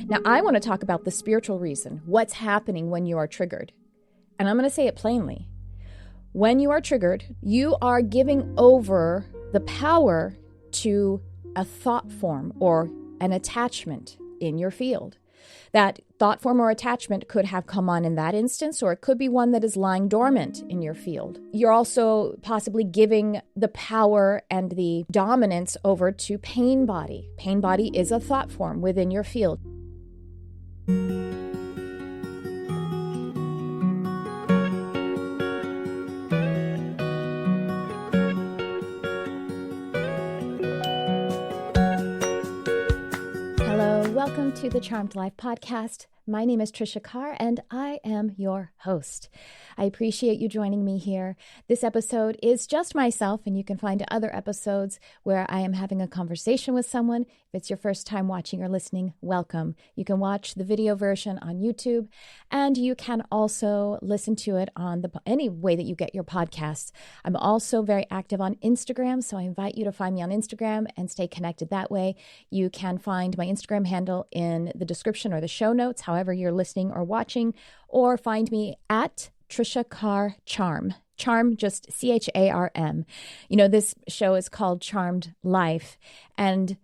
Now, I want to talk about the spiritual reason, what's happening when you are triggered. And I'm going to say it plainly. When you are triggered, you are giving over the power to a thought form or an attachment in your field. That thought form or attachment could have come on in that instance, or it could be one that is lying dormant in your field. You're also possibly giving the power and the dominance over to pain body. Pain body is a thought form within your field. Welcome to the Charmed Life podcast. My name is Tricia Carr, and I am your host. I appreciate you joining me here. This episode is just myself, and you can find other episodes where I am having a conversation with someone. If it's your first time watching or listening, welcome. You can watch the video version on YouTube, and you can also listen to it on any way that you get your podcasts. I'm also very active on Instagram, so I invite you to find me on Instagram and stay connected that way. You can find my Instagram handle in the description or the show notes, however you're listening or watching, or find me at Tricia Carr Charm. Charm, just CHARM. You know, this show is called Charmed Life, and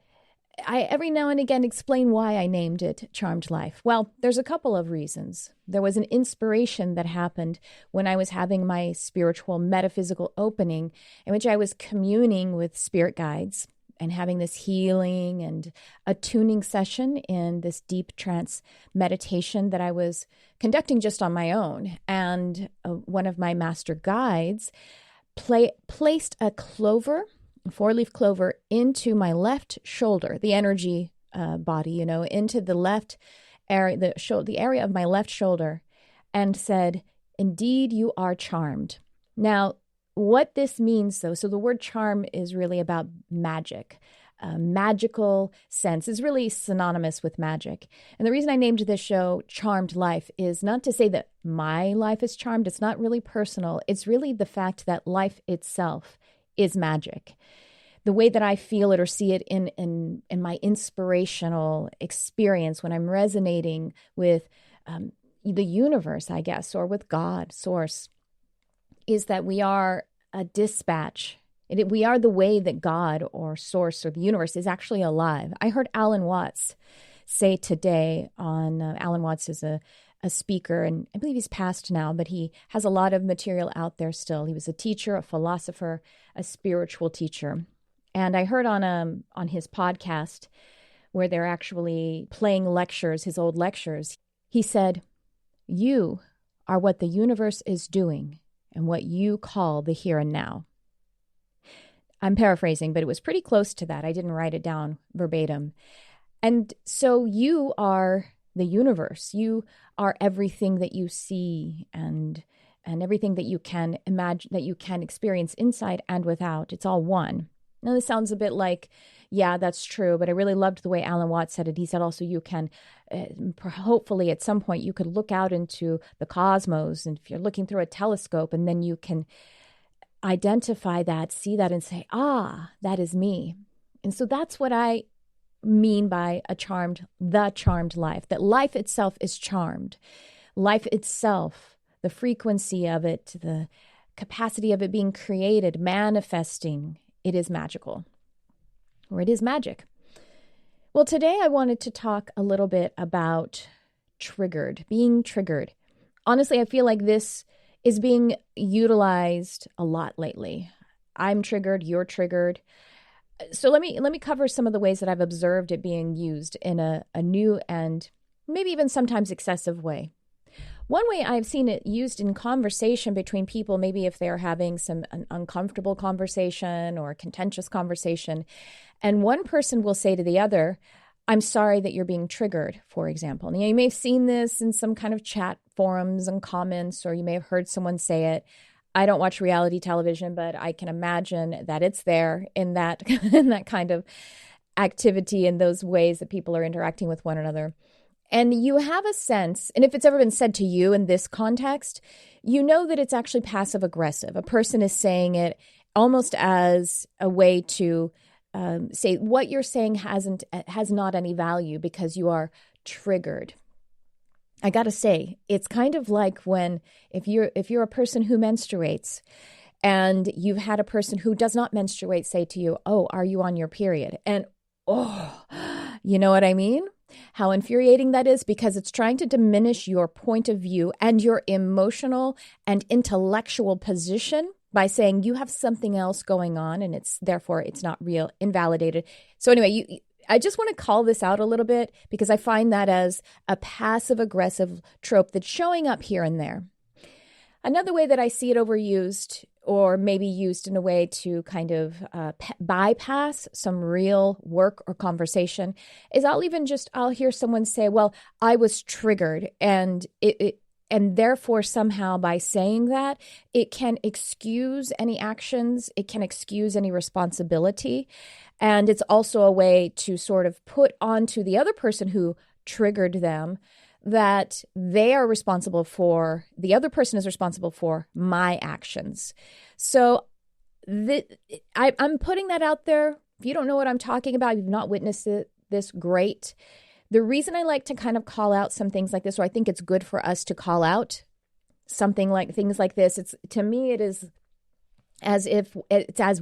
I every now and again explain why I named it Charmed Life. Well, there's a couple of reasons. There was an inspiration that happened when I was having my spiritual metaphysical opening, in which I was communing with spirit guides and having this healing and attuning session in this deep trance meditation that I was conducting just on my own. And one of my master guides placed a clover, a four-leaf clover, into my left shoulder, the energy body, into the left area, the area of my left shoulder, and said, "Indeed, you are charmed." Now, what this means, though, so the word charm is really about magic. Magical sense is really synonymous with magic. And the reason I named this show Charmed Life is not to say that my life is charmed. It's not really personal. It's really the fact that life itself is magic. The way that I feel it or see it in my inspirational experience when I'm resonating with the universe, I guess, or with God, source, is that we are a dispatch. We are the way that God or source or the universe is actually alive. I heard Alan Watts say today Alan Watts is a speaker, and I believe he's passed now, but he has a lot of material out there still. He was a teacher, a philosopher, a spiritual teacher. And I heard on his podcast where they're actually playing lectures, his old lectures, he said, "You are what the universe is doing and what you call the here and now." I'm paraphrasing, but it was pretty close to that. I didn't write it down verbatim. And so you are the universe. You are everything that you see and everything that you can imagine, that you can experience inside and without. It's all one. Now, this sounds a bit like, yeah, that's true, but I really loved the way Alan Watts said it. He said also you can, hopefully at some point, you could look out into the cosmos, and if you're looking through a telescope, and then you can identify that, see that, and say, that is me. And so that's what I mean by the charmed life, that life itself is charmed. Life itself, the frequency of it, the capacity of it being created, manifesting, it is magical, or it is magic. Well, today I wanted to talk a little bit about being triggered. Honestly, I feel like this is being utilized a lot lately. I'm triggered, you're triggered. So let me cover some of the ways that I've observed it being used in a new and maybe even sometimes excessive way. One way I've seen it used in conversation between people, maybe if they're having an uncomfortable conversation or a contentious conversation, and one person will say to the other, "I'm sorry that you're being triggered," for example. And you may have seen this in some kind of chat forums and comments, or you may have heard someone say it. I don't watch reality television, but I can imagine that it's there in that in that kind of activity, in those ways that people are interacting with one another. And you have a sense, and if it's ever been said to you in this context, you know that it's actually passive aggressive. A person is saying it almost as a way to say what you're saying has not any value because you are triggered. I got to say, it's kind of like if you're a person who menstruates and you've had a person who does not menstruate say to you, "Oh, are you on your period?" And you know what I mean? How infuriating that is, because it's trying to diminish your point of view and your emotional and intellectual position by saying you have something else going on and therefore it's not real, invalidated. So anyway, I just want to call this out a little bit because I find that as a passive aggressive trope that's showing up here and there. Another way that I see it overused, or maybe used in a way to kind of bypass some real work or conversation, is I'll hear someone say, "Well, I was triggered," and and therefore somehow by saying that, it can excuse any actions, it can excuse any responsibility, and it's also a way to sort of put onto the other person who triggered them that the other person is responsible for my actions. So I'm putting that out there. If you don't know what I'm talking about, you've not witnessed this, great. The reason I like to kind of call out some things like this, or I think it's good for us to call out things like this, to me, it is as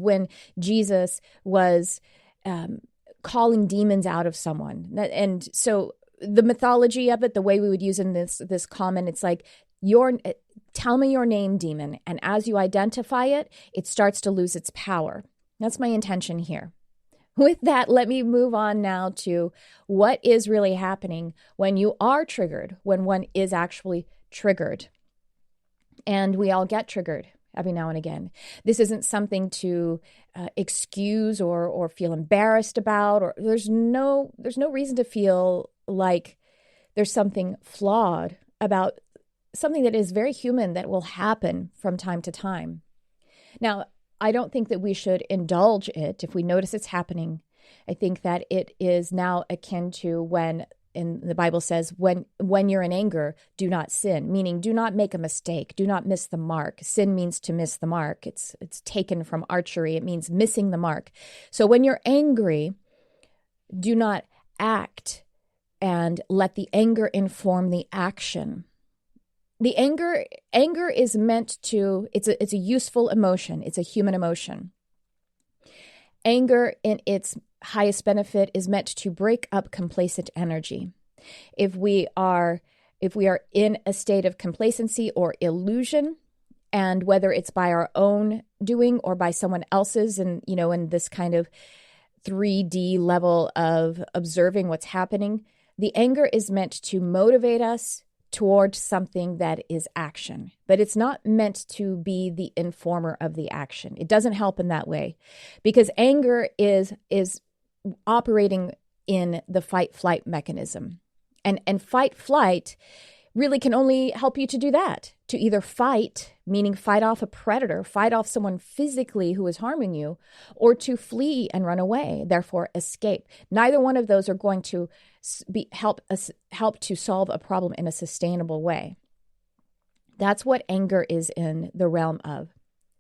when Jesus was calling demons out of someone. And so the mythology of it, the way we would use in this comment, it's like, tell me your name, demon. And as you identify it, it starts to lose its power. That's my intention here. With that, let me move on now to what is really happening when you are triggered, when one is actually triggered. And we all get triggered every now and again. This isn't something to excuse or feel embarrassed about, or there's no reason to feel like there's something flawed about something that is very human that will happen from time to time. Now, I don't think that we should indulge it if we notice it's happening. I think that it is now akin to when in the Bible says, when you're in anger, do not sin, meaning do not make a mistake, do not miss the mark. Sin means to miss the mark. It's taken from archery. It means missing the mark. So when you're angry, do not act and let the anger inform the action. The anger is meant to, it's a useful emotion. It's a human emotion. Anger in its highest benefit is meant to break up complacent energy. If we are in a state of complacency or illusion, and whether it's by our own doing or by someone else's, and in this kind of 3D level of observing what's happening, the anger is meant to motivate us towards something that is action, but it's not meant to be the informer of the action. It doesn't help in that way, because anger is operating in the fight-flight mechanism. And fight-flight really can only help you to do that, to either fight, meaning fight off a predator, fight off someone physically who is harming you, or to flee and run away, therefore escape. Neither one of those are going to help to solve a problem in a sustainable way. That's what anger is in the realm of.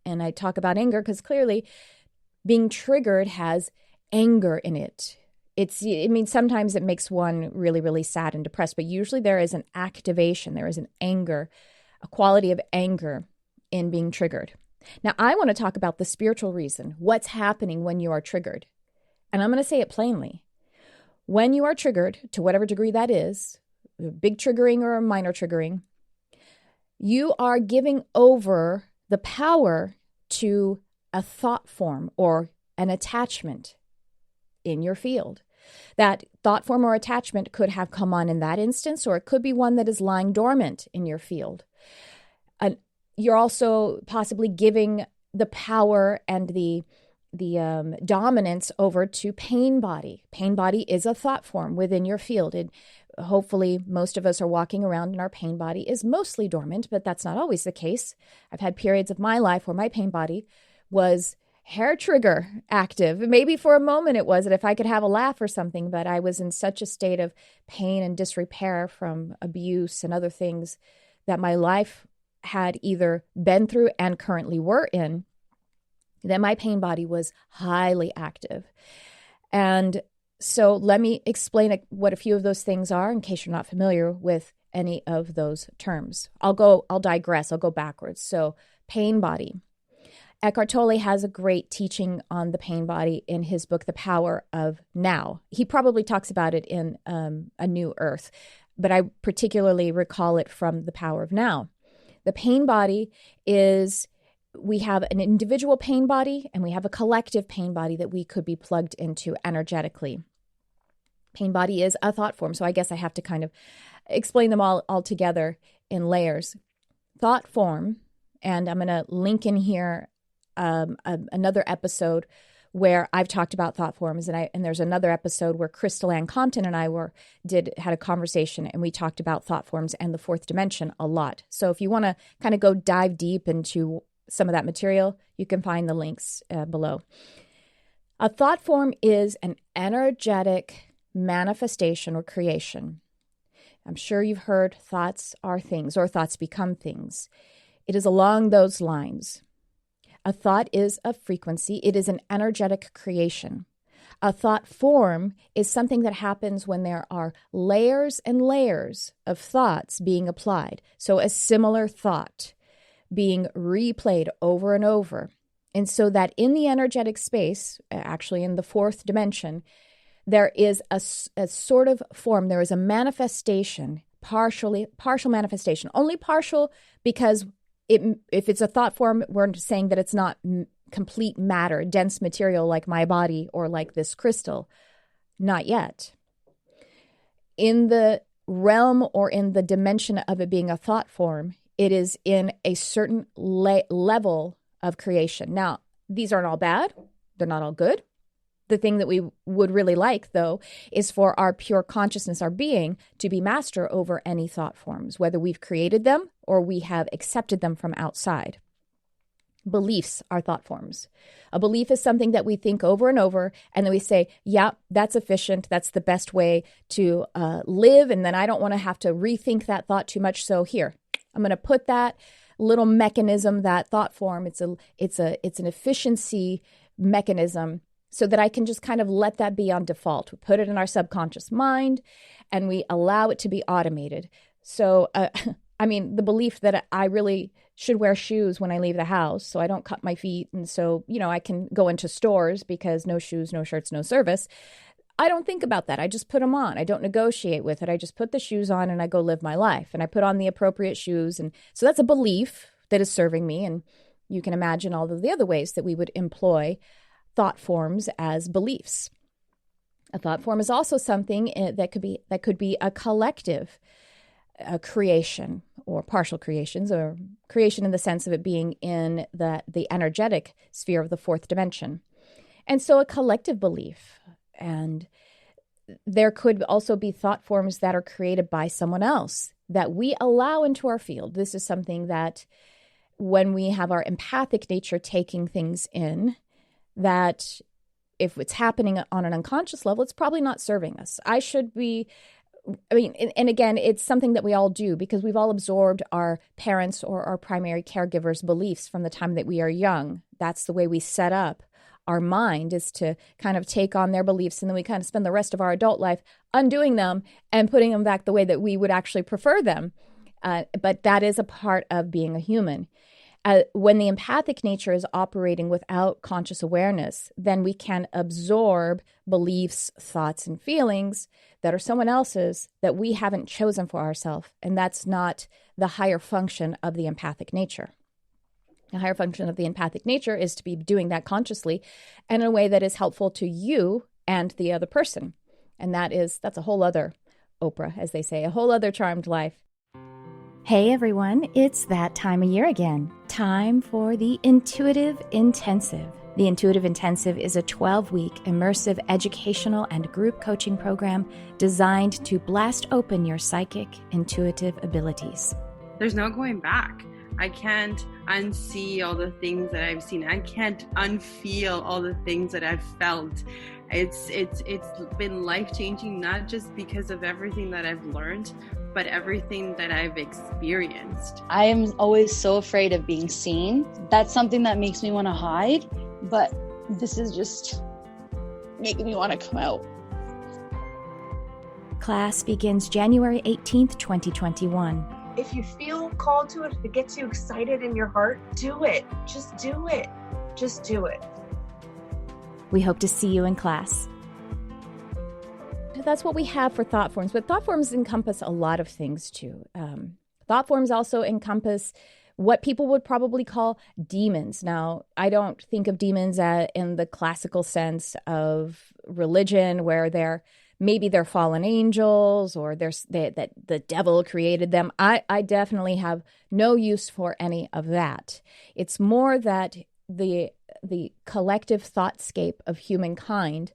And I talk about anger because clearly being triggered has anger in it. Sometimes it makes one really, really sad and depressed, but usually there is an activation, there is an anger, a quality of anger in being triggered. Now, I want to talk about the spiritual reason, what's happening when you are triggered. And I'm going to say it plainly. When you are triggered, to whatever degree that is, big triggering or minor triggering, you are giving over the power to a thought form or an attachment in your field. That thought form or attachment could have come on in that instance, or it could be one that is lying dormant in your field. You're also possibly giving the power and the dominance over to pain body. Pain body is a thought form within your field. Hopefully, most of us are walking around and our pain body is mostly dormant, but that's not always the case. I've had periods of my life where my pain body was hair trigger active. Maybe for a moment it was, and if I could have a laugh or something, but I was in such a state of pain and disrepair from abuse and other things that my life had either been through and currently were in, that my pain body was highly active. And So let me explain what a few of those things are in case you're not familiar with any of those terms. I'll digress. I'll go backwards. So pain body. Eckhart Tolle has a great teaching on the pain body in his book, The Power of Now. He probably talks about it in A New Earth, but I particularly recall it from The Power of Now. The pain body is, we have an individual pain body and we have a collective pain body that we could be plugged into energetically. Pain body is a thought form, so I guess I have to kind of explain them all together in layers. Thought form, and I'm going to link in here another episode where I've talked about thought forms, and there's another episode where Crystal Ann Compton and I had a conversation, and we talked about thought forms and the fourth dimension a lot. So if you want to kind of go dive deep into some of that material, you can find the links below. A thought form is an energetic manifestation or creation. I'm sure you've heard thoughts are things or thoughts become things. It is along those lines. A thought is a frequency. It is an energetic creation. A thought form is something that happens when there are layers and layers of thoughts being applied. So a similar thought being replayed over and over. And so that in the energetic space, actually in the fourth dimension, there is a sort of form, there is a manifestation, partial manifestation, only partial because if it's a thought form, we're saying that it's not complete matter, dense material like my body or like this crystal. Not yet. In the realm or in the dimension of it being a thought form, it is in a certain level of creation. Now, these aren't all bad. They're not all good. The thing that we would really like, though, is for our pure consciousness, our being, to be master over any thought forms, whether we've created them or we have accepted them from outside. Beliefs are thought forms. A belief is something that we think over and over, and then we say, yeah, that's efficient. That's the best way to live, and then I don't want to have to rethink that thought too much. So here, I'm going to put that little mechanism, that thought form. It's an efficiency mechanism, so that I can just kind of let that be on default. We put it in our subconscious mind and we allow it to be automated. So, the belief that I really should wear shoes when I leave the house so I don't cut my feet. And so, I can go into stores because no shoes, no shirts, no service. I don't think about that. I just put them on. I don't negotiate with it. I just put the shoes on and I go live my life. And I put on the appropriate shoes. And so that's a belief that is serving me. And you can imagine all of the other ways that we would employ thought forms as beliefs. A thought form is also something that could be a collective creation or partial creations, or creation in the sense of it being in the energetic sphere of the fourth dimension. And so a collective belief. And there could also be thought forms that are created by someone else that we allow into our field. This is something that when we have our empathic nature taking things in, that if it's happening on an unconscious level, it's probably not serving us. And again, it's something that we all do because we've all absorbed our parents' or our primary caregivers' beliefs from the time that we are young. That's the way we set up our mind, is to kind of take on their beliefs, and then we kind of spend the rest of our adult life undoing them and putting them back the way that we would actually prefer them. But that is a part of being a human. When the empathic nature is operating without conscious awareness, then we can absorb beliefs, thoughts, and feelings that are someone else's that we haven't chosen for ourselves. And that's not the higher function of the empathic nature. The higher function of the empathic nature is to be doing that consciously and in a way that is helpful to you and the other person. And that's a whole other Oprah, as they say, a whole other charmed life. Hey everyone, it's that time of year again. Time for the Intuitive Intensive. The Intuitive Intensive is a 12-week immersive educational and group coaching program designed to blast open your psychic, intuitive abilities. There's no going back. I can't unsee all the things that I've seen. I can't unfeel all the things that I've felt. It's been life-changing, not just because of everything that I've learned, but everything that I've experienced. I am always so afraid of being seen. That's something that makes me want to hide, but this is just making me want to come out. Class begins January 18th, 2021. If you feel called to it, if it gets you excited in your heart, do it. Just do it. Just do it. We hope to see you in class. That's what we have for thought forms, but thought forms encompass a lot of things too. Thought forms also encompass what people would probably call demons. Now, I don't think of demons in the classical sense of religion, where maybe they're fallen angels or that the devil created them. I definitely have no use for any of that. It's more that the collective thoughtscape of humankind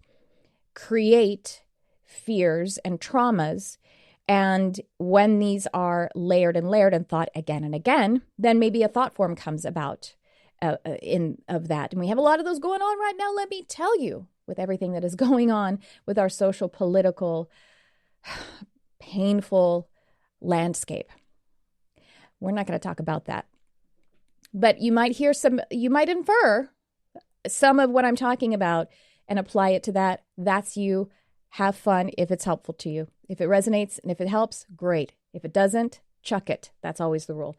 create fears and traumas. And when these are layered and thought again and again, then maybe a thought form comes about of that. And we have a lot of those going on right now, let me tell you, with everything that is going on with our social, political, painful landscape. We're not going to talk about that. But you might infer some of what I'm talking about and apply it to that. That's you. Have fun if it's helpful to you. If it resonates and if it helps, great. If it doesn't, chuck it. That's always the rule.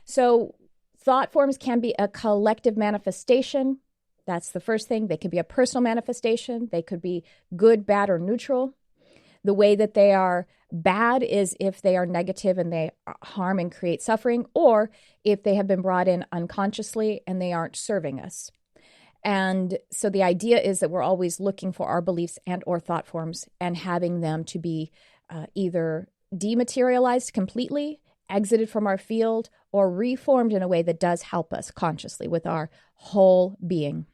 So thought forms can be a collective manifestation. That's the first thing. They could be a personal manifestation. They could be good, bad, or neutral. The way that they are bad is if they are negative and they harm and create suffering, or if they have been brought in unconsciously and they aren't serving us. And so the idea is that we're always looking for our beliefs and or thought forms and having them to be either dematerialized completely, exited from our field, or reformed in a way that does help us consciously with our whole being.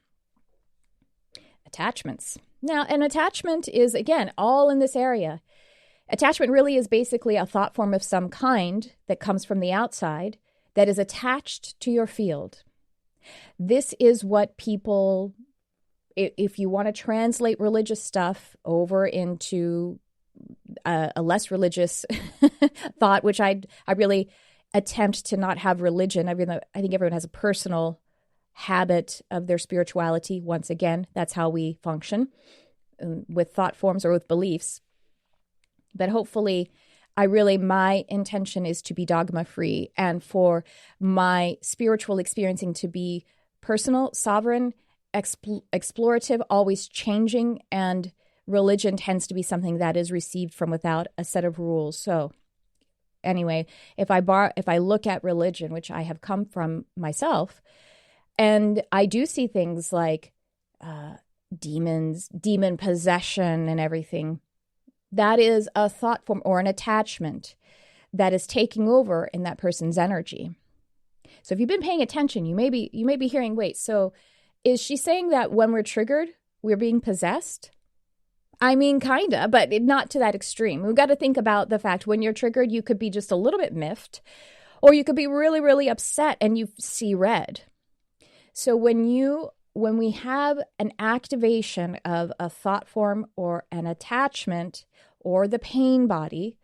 Attachments. Now, an attachment is, again, all in this area. Attachment really is basically a thought form of some kind that comes from the outside that is attached to your field. This is what people, if you want to translate religious stuff over into a less religious thought, which I really attempt to not have religion. I think everyone has a personal habit of their spirituality. Once again, that's how we function with thought forms or with beliefs. But hopefully, my intention is to be dogma-free and for my spiritual experiencing to be personal, sovereign, explorative, always changing, and religion tends to be something that is received from without a set of rules. So anyway, if I look at religion, which I have come from myself, and I do see things like demons, demon possession and everything, that is a thought form or an attachment that is taking over in that person's energy. So if you've been paying attention, you may be hearing, wait, so is she saying that when we're triggered, we're being possessed? I mean, kinda, but not to that extreme. We've got to think about the fact when you're triggered, you could be just a little bit miffed, or you could be really, really upset and you see red. So when we have an activation of a thought form or an attachment or the pain body,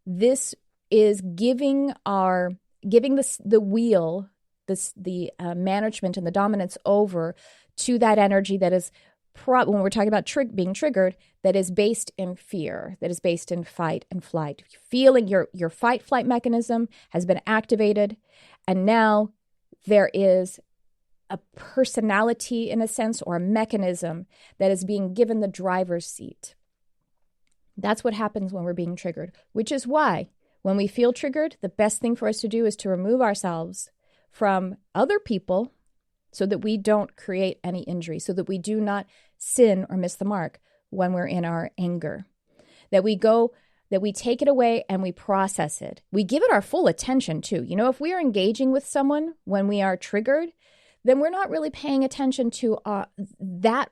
this is giving the wheel, the management and the dominance over to that energy that is, when we're talking about being triggered, that is based in fear, that is based in fight and flight. Feeling your fight-flight mechanism has been activated, and now there is a personality, in a sense, or a mechanism that is being given the driver's seat. That's what happens when we're being triggered, which is why when we feel triggered, the best thing for us to do is to remove ourselves from other people so that we don't create any injury, so that we do not sin or miss the mark when we're in our anger. That we take it away and we process it. We give it our full attention too. You know, if we are engaging with someone when we are triggered, then we're not really paying attention to that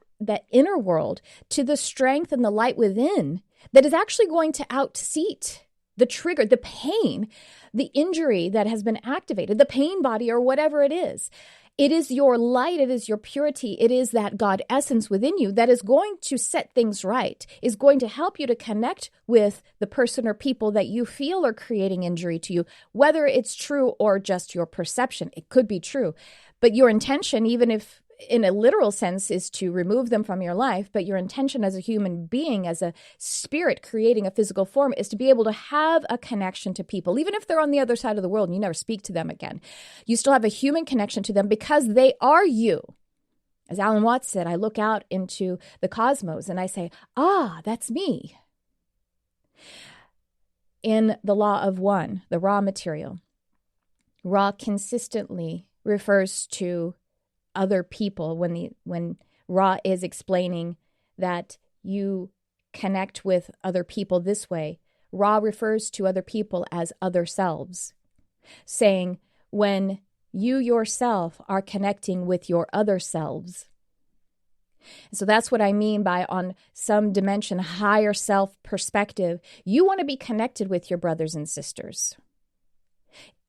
inner world, to the strength and the light within that is actually going to outseat the trigger, the pain, the injury that has been activated, the pain body or whatever it is. It is your light, it is your purity, it is that God essence within you that is going to set things right, is going to help you to connect with the person or people that you feel are creating injury to you, whether it's true or just your perception. It could be true. But your intention, even if in a literal sense is to remove them from your life, but your intention as a human being, as a spirit creating a physical form, is to be able to have a connection to people. Even if they're on the other side of the world and you never speak to them again, you still have a human connection to them because they are you. As Alan Watts said, I look out into the cosmos and I say, that's me. In the law of one, the raw material, raw consistently refers to other people when Ra is explaining that you connect with other people this way. Ra refers to other people as other selves, saying when you yourself are connecting with your other selves. So that's what I mean by on some dimension, higher self perspective, you want to be connected with your brothers and sisters.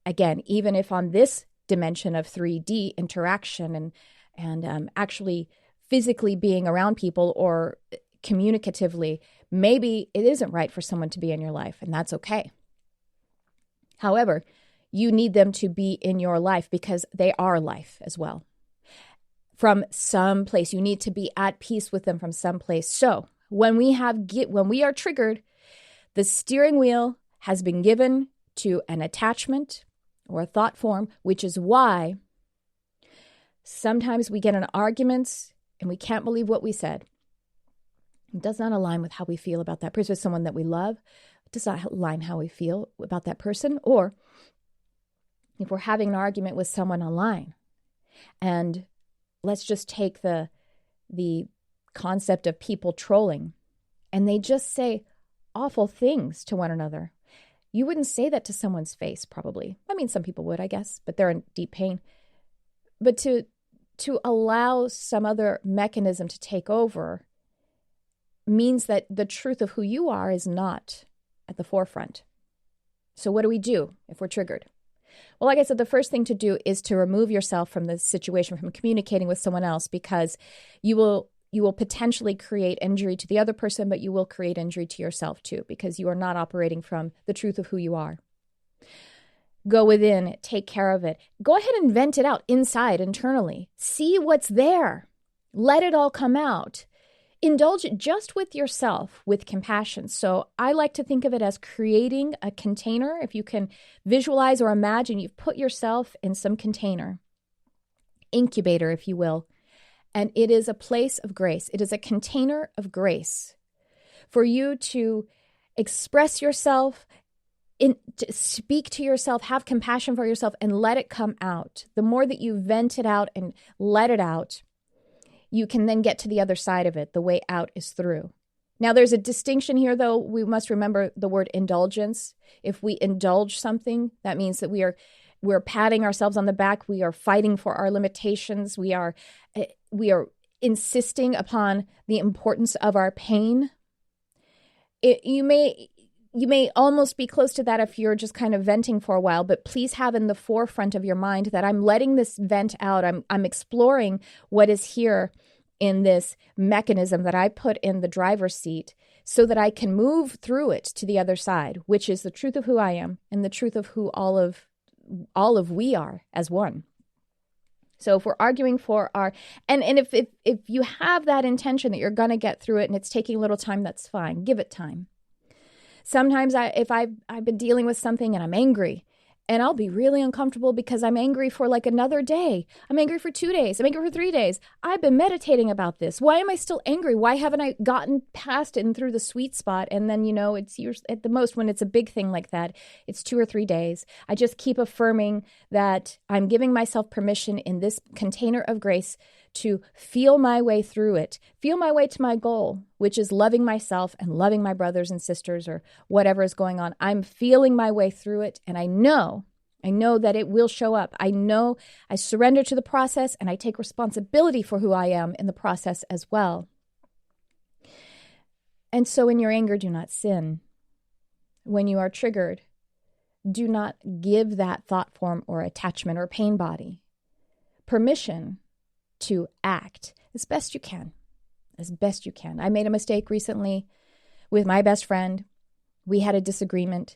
Again, even if on this dimension of 3D interaction and actually physically being around people or communicatively, maybe it isn't right for someone to be in your life, and that's okay. However, you need them to be in your life because they are life as well. From some place, you need to be at peace with them from some place. So when we are triggered, the steering wheel has been given to an attachment or a thought form, which is why sometimes we get in arguments and we can't believe what we said. It does not align with how we feel about that person, someone that we love. It does not align how we feel about that person. Or if we're having an argument with someone online, and let's just take the concept of people trolling, and they just say awful things to one another. You wouldn't say that to someone's face, probably. I mean, some people would, I guess, but they're in deep pain. But to allow some other mechanism to take over means that the truth of who you are is not at the forefront. So what do we do if we're triggered? Well, like I said, the first thing to do is to remove yourself from the situation, from communicating with someone else, because you will potentially create injury to the other person, but you will create injury to yourself too, because you are not operating from the truth of who you are. Go within, take care of it. Go ahead and vent it out inside, internally. See what's there. Let it all come out. Indulge it just with yourself, with compassion. So I like to think of it as creating a container. If you can visualize or imagine, you've put yourself in some container, incubator, if you will. And it is a place of grace. It is a container of grace for you to express yourself, to speak to yourself, have compassion for yourself, and let it come out. The more that you vent it out and let it out, you can then get to the other side of it. The way out is through. Now, there's a distinction here, though. We must remember the word indulgence. If we indulge something, that means that we're patting ourselves on the back. We are fighting for our limitations. We are insisting upon the importance of our pain. You may almost be close to that if you're just kind of venting for a while, but please have in the forefront of your mind that I'm letting this vent out. I'm exploring what is here in this mechanism that I put in the driver's seat so that I can move through it to the other side, which is the truth of who I am and the truth of who all of we are as one. So if we're arguing for and if you have that intention that you're going to get through it and it's taking a little time, that's fine. Give it time. Sometimes if I've been dealing with something and I'm angry, and I'll be really uncomfortable because I'm angry for like another day. I'm angry for 2 days. I'm angry for 3 days. I've been meditating about this. Why am I still angry? Why haven't I gotten past it and through the sweet spot? And then, it's at the most when it's a big thing like that, it's 2 or 3 days. I just keep affirming that I'm giving myself permission in this container of grace to feel my way through it, feel my way to my goal, which is loving myself and loving my brothers and sisters or whatever is going on. I'm feeling my way through it, and I know that it will show up. I know I surrender to the process, and I take responsibility for who I am in the process as well. And so in your anger, do not sin. When you are triggered, do not give that thought form or attachment or pain body permission to act as best you can, I made a mistake recently with my best friend. We had a disagreement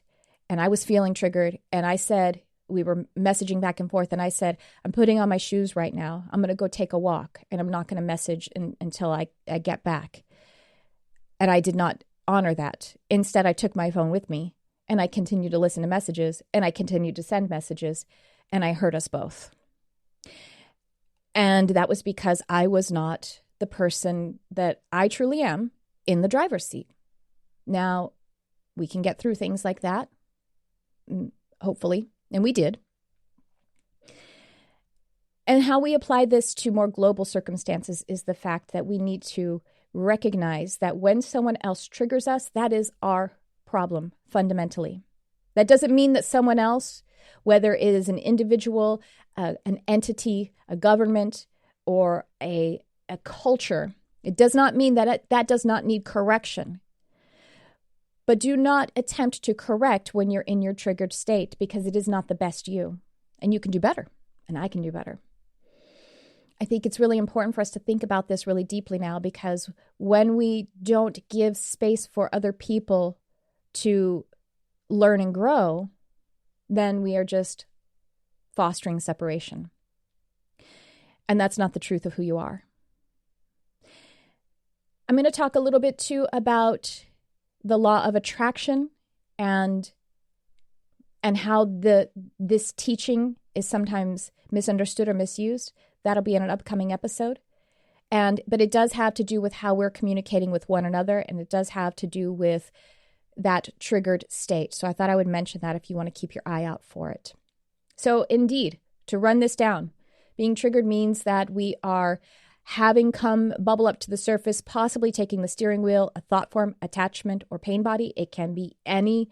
and I was feeling triggered. And I said, we were messaging back and forth, and I said, I'm putting on my shoes right now. I'm going to go take a walk, and I'm not going to message until I get back. And I did not honor that. Instead, I took my phone with me, and I continued to listen to messages, and I continued to send messages, and I hurt us both. And that was because I was not the person that I truly am in the driver's seat. Now, we can get through things like that, hopefully, and we did. And how we apply this to more global circumstances is the fact that we need to recognize that when someone else triggers us, that is our problem fundamentally. That doesn't mean that someone else, whether it is an individual, an entity, a government, or a culture, it does not mean that that does not need correction. But do not attempt to correct when you're in your triggered state, because it is not the best you. And you can do better, and I can do better. I think it's really important for us to think about this really deeply now, because when we don't give space for other people to learn and grow, then we are just fostering separation. And that's not the truth of who you are. I'm going to talk a little bit too about the law of attraction and how this teaching is sometimes misunderstood or misused. That'll be in an upcoming episode. But it does have to do with how we're communicating with one another, and it does have to do with that triggered state. So I thought I would mention that if you want to keep your eye out for it. So indeed, to run this down, being triggered means that we are having come bubble up to the surface, possibly taking the steering wheel, a thought form, attachment, or pain body. It can be any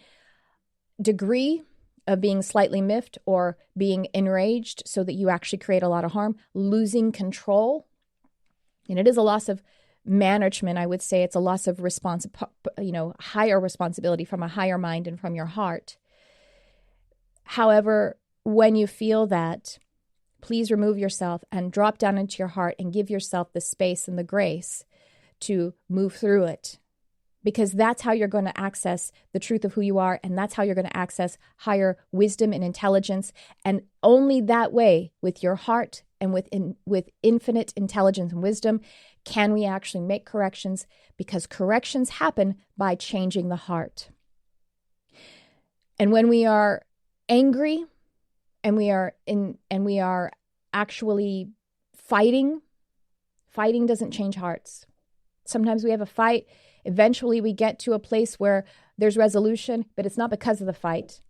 degree of being slightly miffed or being enraged so that you actually create a lot of harm, losing control. And it is a loss of management. I would say it's a loss of higher responsibility from a higher mind and from your heart. However, when you feel that, please remove yourself and drop down into your heart and give yourself the space and the grace to move through it. Because that's how you're going to access the truth of who you are, and that's how you're going to access higher wisdom and intelligence. And only that way, with your heart and with infinite intelligence and wisdom, can we actually make corrections, because corrections happen by changing the heart. And when we are angry and we are actually fighting doesn't change hearts. Sometimes we have a fight. Eventually we get to a place where there's resolution, but it's not because of the fight.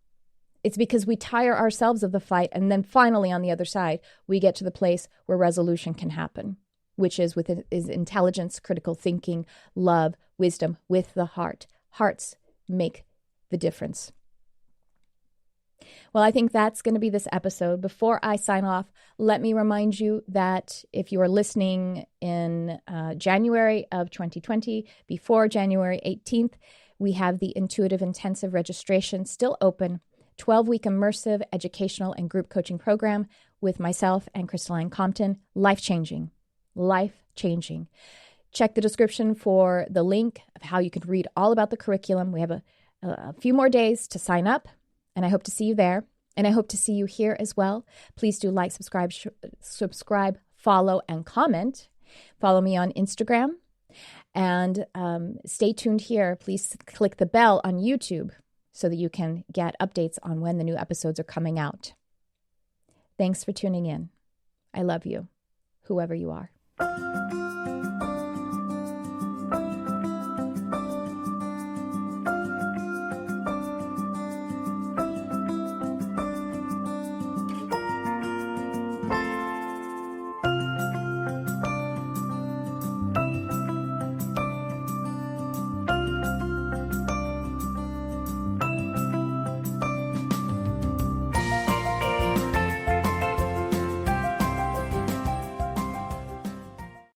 It's because we tire ourselves of the fight, and then finally on the other side, we get to the place where resolution can happen, which is intelligence, critical thinking, love, wisdom with the heart. Hearts make the difference. Well, I think that's going to be this episode. Before I sign off, let me remind you that if you are listening in January of 2020, before January 18th, we have the Intuitive Intensive registration still open, 12-week immersive educational and group coaching program with myself and Crystalline Compton. Life-changing. Life-changing. Check the description for the link of how you can read all about the curriculum. We have a few more days to sign up, and I hope to see you there. And I hope to see you here as well. Please do like, subscribe, follow, and comment. Follow me on Instagram. And stay tuned here. Please click the bell on YouTube so that you can get updates on when the new episodes are coming out. Thanks for tuning in. I love you, whoever you are.